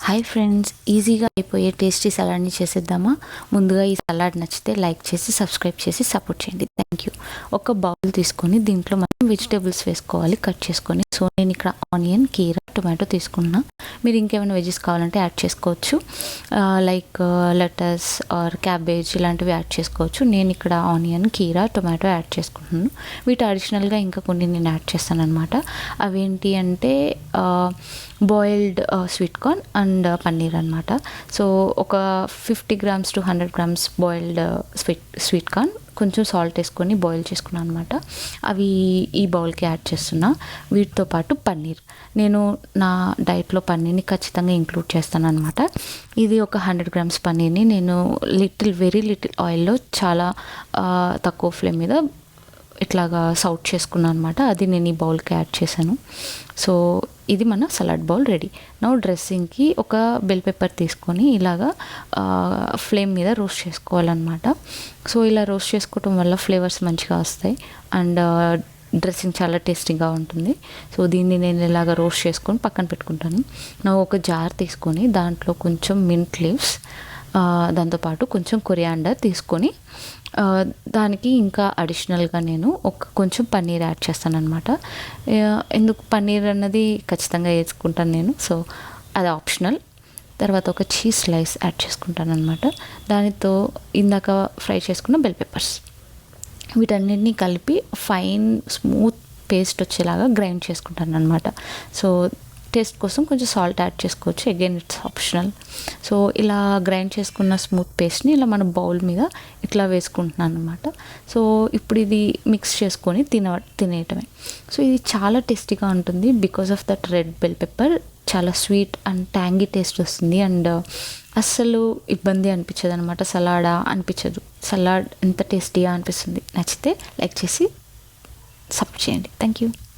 Hi friends, ఈజీగా అయిపోయే tasty సలాడ్ని చేసేద్దామా? ముందుగా ఈ సలాడ్ నచ్చితే లైక్ చేసి సబ్స్క్రైబ్ చేసి సపోర్ట్ చేయండి. Thank you. ఒక బౌల్ తీసుకొని దీంట్లో మనం వెజిటేబుల్స్ వేసుకోవాలి కట్ చేసుకొని. సో నేను ఇక్కడ ఆనియన్, కీరా, టొమాటో తీసుకున్నా. మీరు ఇంకేమైనా వెజెస్ కావాలంటే యాడ్ చేసుకోవచ్చు. లైక్ లెటస్ ఆర్ క్యాబేజ్ ఇలాంటివి యాడ్ చేసుకోవచ్చు. నేను ఇక్కడ ఆనియన్, కీరా, టొమాటో యాడ్ చేసుకుంటున్నాను. వీటి అడిషనల్గా ఇంకా కొన్ని నేను యాడ్ చేస్తాను అనమాట. అవేంటి అంటే boiled sweet corn and paneer అనమాట. సో ఒక 50 grams to 100 grams boiled sweet corn కొంచెం సాల్ట్ వేసుకొని బాయిల్ చేసుకున్నాను అనమాట. అవి ఈ బౌల్కి యాడ్ చేస్తున్నా. వీటితో పాటు పన్నీర్, నేను నా డైట్లో పన్నీర్ని ఖచ్చితంగా ఇంక్లూడ్ చేస్తాను అనమాట. ఇది ఒక 100 grams పన్నీర్ని నేను వెరీ లిటిల్ ఆయిల్లో చాలా తక్కువ ఫ్లేమ్ మీద ఇట్లాగా సౌట్ చేసుకున్నాను అనమాట. అది నేను ఈ బౌల్కి యాడ్ చేశాను. సో ఇది మన సలాడ్ బౌల్ రెడీ. నౌ డ్రెస్సింగ్కి ఒక బెల్ పెప్పర్ తీసుకొని ఇలాగా ఫ్లేమ్ మీద రోస్ట్ చేసుకోవాలన్నమాట. సో ఇలా రోస్ట్ చేసుకోవటం వల్ల ఫ్లేవర్స్ మంచిగా వస్తాయి అండ్ డ్రెస్సింగ్ చాలా టేస్టీగా ఉంటుంది. సో దీన్ని నేను ఇలాగ రోస్ట్ చేసుకొని పక్కన పెట్టుకుంటాను. నా ఒక జార్ తీసుకొని దాంట్లో కొంచెం మింట్ లీవ్స్, దాంతోపాటు కొంచెం కొరియాండర్ తీసుకొని దానికి ఇంకా అడిషనల్గా నేను కొంచెం పన్నీర్ యాడ్ చేస్తాను అనమాట. ఎందుకు పన్నీర్ అన్నది ఖచ్చితంగా వేసుకుంటాను నేను, సో అది ఆప్షనల్. తర్వాత ఒక చీజ్ స్లైస్ యాడ్ చేసుకుంటాను అనమాట. దానితో ఇందాక ఫ్రై చేసుకున్న బెల్ పెప్పర్స్, వీటన్నిటిని కలిపి ఫైన్ స్మూత్ పేస్ట్ వచ్చేలాగా గ్రైండ్ చేసుకుంటాను అనమాట. సో టేస్ట్ కోసం కొంచెం సాల్ట్ యాడ్ చేసుకోవచ్చు, అగైన్ ఇట్స్ ఆప్షనల్. సో ఇలా గ్రైండ్ చేసుకున్న స్మూత్ పేస్ట్ని ఇలా మన బౌల్ మీద ఇట్లా వేసుకుంటున్నాను అనమాట. సో ఇప్పుడు ఇది మిక్స్ చేసుకొని తినేయటమే. సో ఇది చాలా టేస్టీగా ఉంటుంది because of that red bell pepper. చాలా స్వీట్ అండ్ ట్యాంగీ టేస్ట్ వస్తుంది అండ్ అస్సలు ఇబ్బంది అనిపించదు అనమాట. సలాడా అనిపించదు, సలాడ్ ఎంత టేస్టీగా అనిపిస్తుంది. నచ్చితే లైక్ చేసి సపోర్ట్ చేయండి. Thank you.